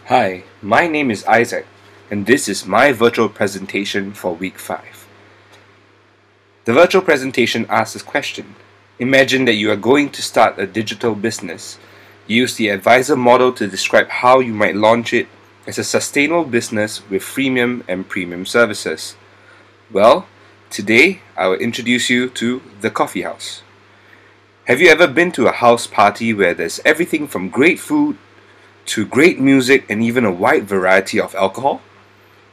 Hi, my name is Isaac, and this is my virtual presentation for week 5. The virtual presentation asks this question. Imagine that you are going to start a digital business. Use the advisor model to describe how you might launch it as a sustainable business with freemium and premium services. Well, today I will introduce you to the coffee house. Have you ever been to a house party where there's everything from great food to great music and even a wide variety of alcohol?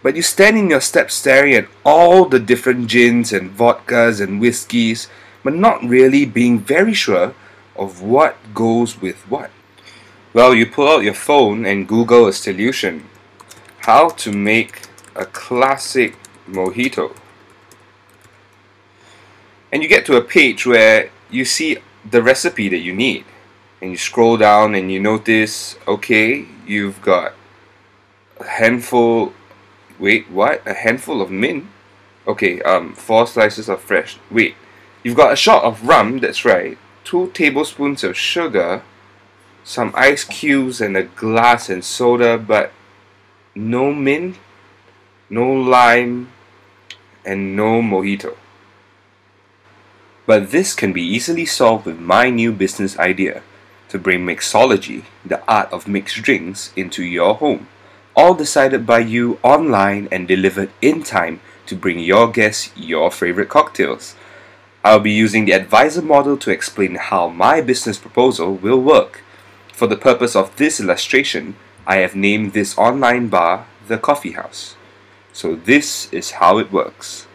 But you stand in your steps staring at all the different gins and vodkas and whiskies, but not really being very sure of what goes with what. Well, you pull out your phone and Google a solution. How to make a classic mojito. And you get to a page where you see the recipe that you need. And you scroll down and you notice, okay, you've got a handful, a handful of mint? Okay, 4 slices of fresh, you've got a shot of rum, that's right, 2 tablespoons of sugar, some ice cubes and a glass and soda, but no mint, no lime, and no mojito. But this can be easily solved with my new business idea, to bring mixology, the art of mixed drinks, into your home, all decided by you online and delivered in time to bring your guests your favorite cocktails. I'll be using the advisor model to explain how my business proposal will work. For the purpose of this illustration, I have named this online bar the Coffee House. So this is how it works.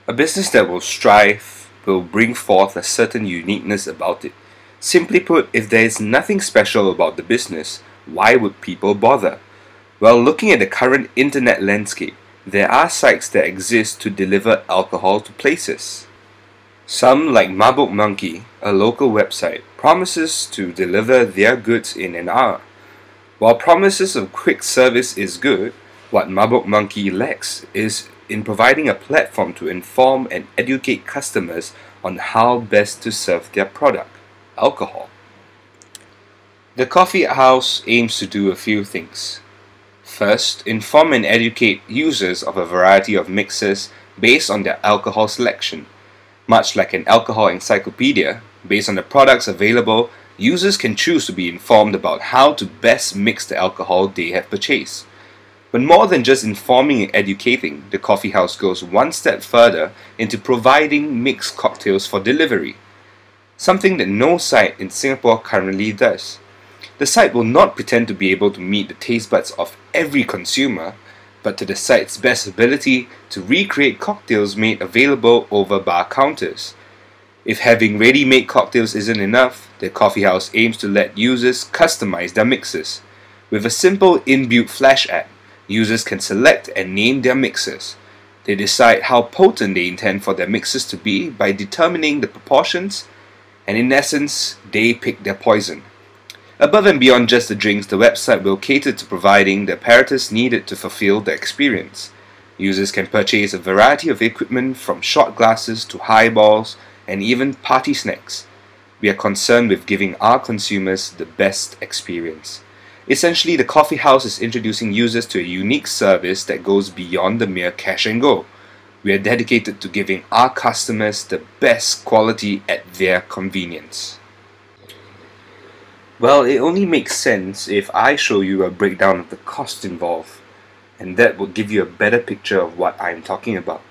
A business that will strive will bring forth a certain uniqueness about it. Simply put, if there is nothing special about the business, why would people bother? Well, looking at the current internet landscape, there are sites that exist to deliver alcohol to places. Some, like Mabuk Monkey, a local website, promises to deliver their goods in an hour. While promises of quick service is good, what Mabuk Monkey lacks is in providing a platform to inform and educate customers on how best to serve their product. Alcohol. The coffee house aims to do a few things. First, inform and educate users of a variety of mixes based on their alcohol selection. Much like an alcohol encyclopedia, based on the products available, users can choose to be informed about how to best mix the alcohol they have purchased. But more than just informing and educating, the coffee house goes one step further into providing mixed cocktails for delivery. Something that no site in Singapore currently does. The site will not pretend to be able to meet the taste buds of every consumer, but to the site's best ability to recreate cocktails made available over bar counters. If having ready-made cocktails isn't enough, the coffee house aims to let users customize their mixes. With a simple inbuilt flash ad, users can select and name their mixes. They decide how potent they intend for their mixes to be by determining the proportions, and in essence, they pick their poison. Above and beyond just the drinks, the website will cater to providing the apparatus needed to fulfill the experience. Users can purchase a variety of equipment from shot glasses to highballs and even party snacks. We are concerned with giving our consumers the best experience. Essentially, the coffee house is introducing users to a unique service that goes beyond the mere cash and go. We are dedicated to giving our customers the best quality at their convenience. Well, it only makes sense if I show you a breakdown of the cost involved, and that will give you a better picture of what I'm talking about.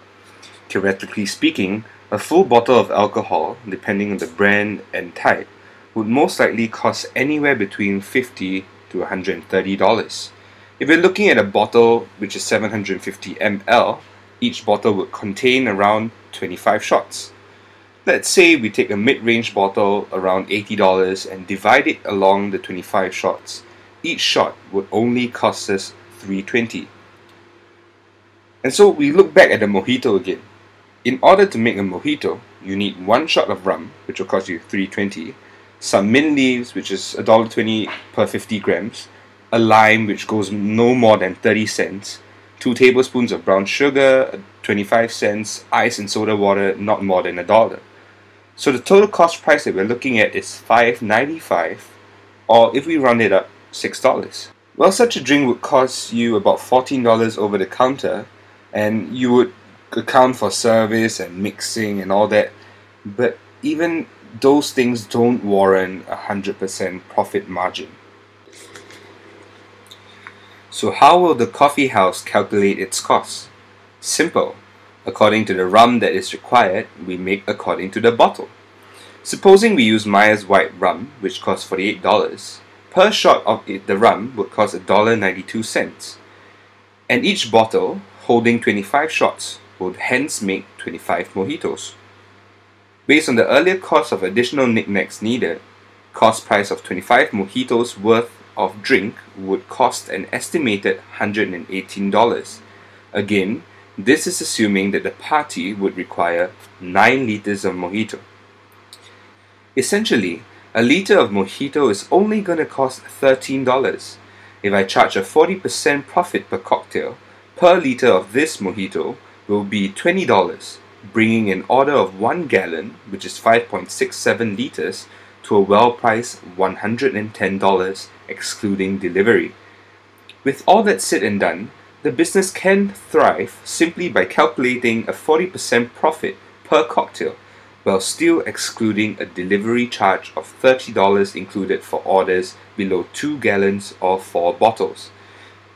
Theoretically speaking, a full bottle of alcohol, depending on the brand and type, would most likely cost anywhere between $50 to $130. If we're looking at a bottle which is 750 ml, each bottle would contain around 25 shots. Let's say we take a mid-range bottle around $80 and divide it along the 25 shots. Each shot would only cost us $3.20. And so we look back at the mojito again. In order to make a mojito, you need 1 shot of rum, which will cost you $3.20, some mint leaves, which is $1.20 per 50 grams, a lime, which goes no more than 30 cents, 2 tablespoons of brown sugar, 25 cents, ice and soda water, not more than $1. So the total cost price that we're looking at is $5.95, or if we round it up, $6. Well, such a drink would cost you about $14 over the counter, and you would account for service and mixing and all that, but even those things don't warrant 100% profit margin. So how will the coffee house calculate its costs? Simple. According to the rum that is required, we make according to the bottle. Supposing we use Myers White rum, which costs $48, per shot of the rum would cost $1.92, and each bottle, holding 25 shots, would hence make 25 mojitos. Based on the earlier cost of additional knickknacks needed, cost price of 25 mojitos worth of drink would cost an estimated $118. Again, this is assuming that the party would require 9 liters of mojito. Essentially, a liter of mojito is only going to cost $13. If I charge a 40% profit per cocktail, per liter of this mojito will be $20, bringing an order of 1 gallon, which is 5.67 liters, to a well-priced $110, excluding delivery. With all that said and done, the business can thrive simply by calculating a 40% profit per cocktail, while still excluding a delivery charge of $30 included for orders below 2 gallons or 4 bottles.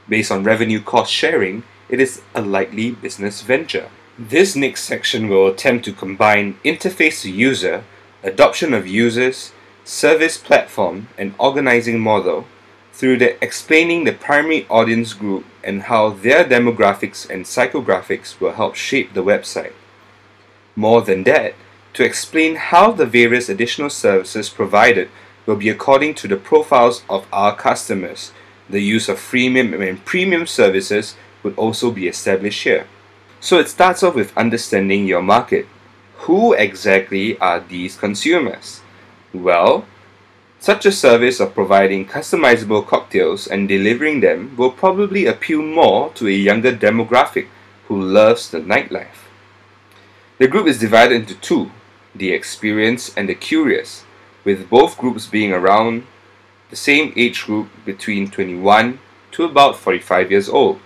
Based on revenue cost sharing, it is a likely business venture. This next section will attempt to combine interface to user, adoption of users, service platform, and organizing model through explaining the primary audience group and how their demographics and psychographics will help shape the website. More than that, to explain how the various additional services provided will be according to the profiles of our customers. The use of freemium and premium services would also be established here. So it starts off with understanding your market. Who exactly are these consumers? Well, such a service of providing customizable cocktails and delivering them will probably appeal more to a younger demographic who loves the nightlife. The group is divided into two, the experienced and the curious, with both groups being around the same age group between 21 to about 45 years old.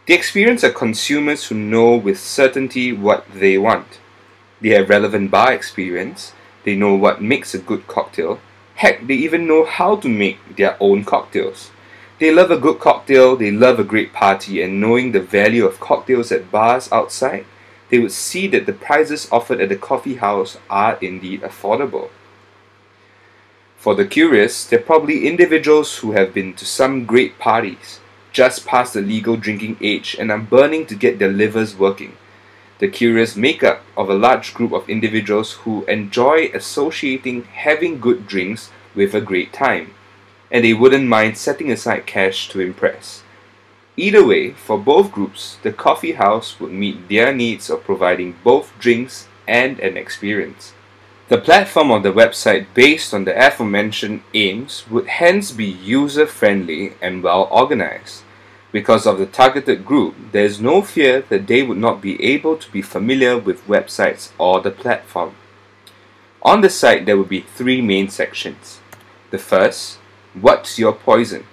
The experienced are consumers who know with certainty what they want. They have relevant bar experience, they know what makes a good cocktail, heck, they even know how to make their own cocktails. They love a good cocktail, they love a great party, and knowing the value of cocktails at bars outside, they would see that the prices offered at the coffee house are indeed affordable. For the curious, they're probably individuals who have been to some great parties, just past the legal drinking age, and are burning to get their livers working. The curious make up of a large group of individuals who enjoy associating having good drinks with a great time, and they wouldn't mind setting aside cash to impress. Either way, for both groups, the coffee house would meet their needs of providing both drinks and an experience. The platform of the website based on the aforementioned aims would hence be user-friendly and well-organized. Because of the targeted group, there is no fear that they would not be able to be familiar with websites or the platform. On the site, there would be 3 main sections. The first, What's Your Poison?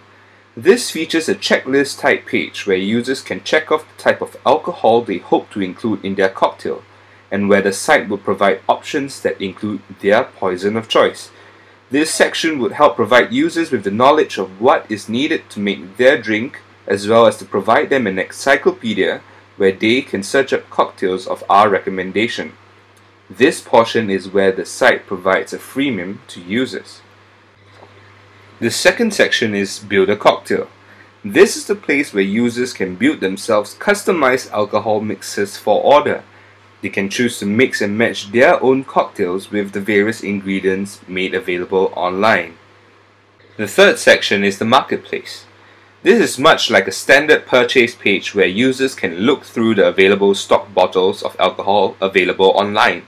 This features a checklist type page where users can check off the type of alcohol they hope to include in their cocktail, and where the site will provide options that include their poison of choice. This section would help provide users with the knowledge of what is needed to make their drink, as well as to provide them an encyclopedia where they can search up cocktails of our recommendation. This portion is where the site provides a freemium to users. The second section is Build a Cocktail. This is the place where users can build themselves customized alcohol mixes for order. They can choose to mix and match their own cocktails with the various ingredients made available online. The third section is the Marketplace. This is much like a standard purchase page where users can look through the available stock bottles of alcohol available online.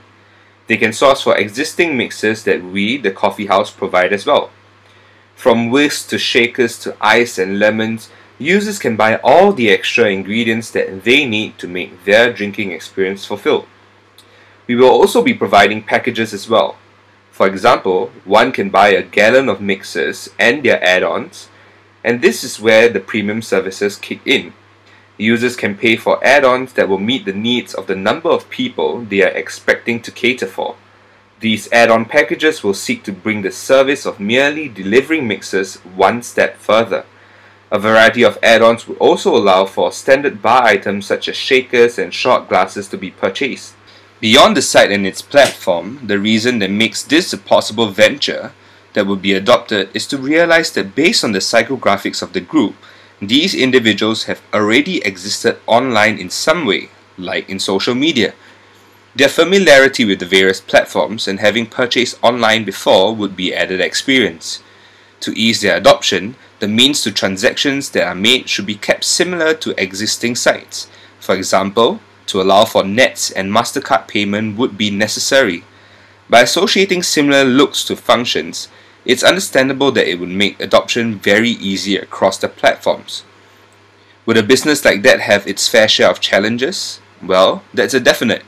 They can source for existing mixes that we, the coffee house, provide as well. From whisks to shakers to ice and lemons, users can buy all the extra ingredients that they need to make their drinking experience fulfilled. We will also be providing packages as well. For example, one can buy a gallon of mixes and their add-ons, And this is where the premium services kick in. Users can pay for add-ons that will meet the needs of the number of people they are expecting to cater for. These add-on packages will seek to bring the service of merely delivering mixers one step further. A variety of add-ons will also allow for standard bar items such as shakers and shot glasses to be purchased. Beyond the site and its platform, the reason that makes this a possible venture that would be adopted is to realize that based on the psychographics of the group, these individuals have already existed online in some way, like in social media. Their familiarity with the various platforms and having purchased online before would be added experience. To ease their adoption, the means to transactions that are made should be kept similar to existing sites. For example, to allow for Nets and MasterCard payment would be necessary. By associating similar looks to functions, it's understandable that it would make adoption very easy across the platforms. Would a business like that have its fair share of challenges? Well, that's a definite.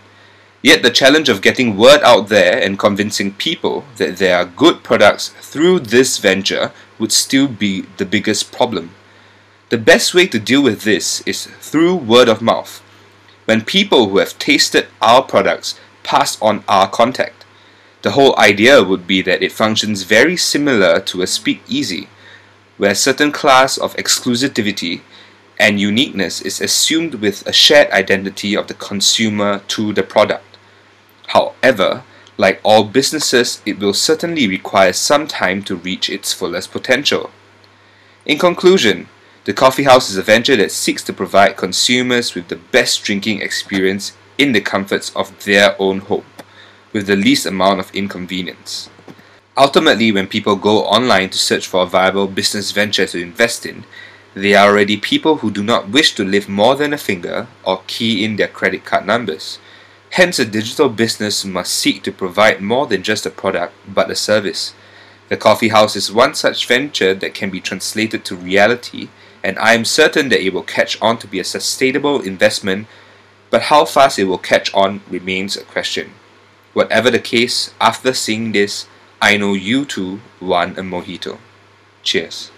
Yet the challenge of getting word out there and convincing people that there are good products through this venture would still be the biggest problem. The best way to deal with this is through word of mouth. When people who have tasted our products pass on our contact. The whole idea would be that it functions very similar to a speakeasy, where a certain class of exclusivity and uniqueness is assumed with a shared identity of the consumer to the product. However, like all businesses, it will certainly require some time to reach its fullest potential. In conclusion, the coffee house is a venture that seeks to provide consumers with the best drinking experience in the comforts of their own home, with the least amount of inconvenience. Ultimately, when people go online to search for a viable business venture to invest in, they are already people who do not wish to lift more than a finger or key in their credit card numbers. Hence, a digital business must seek to provide more than just a product, but a service. The coffee house is one such venture that can be translated to reality, and I am certain that it will catch on to be a sustainable investment, but how fast it will catch on remains a question. Whatever the case, after seeing this, I know you too want a mojito. Cheers.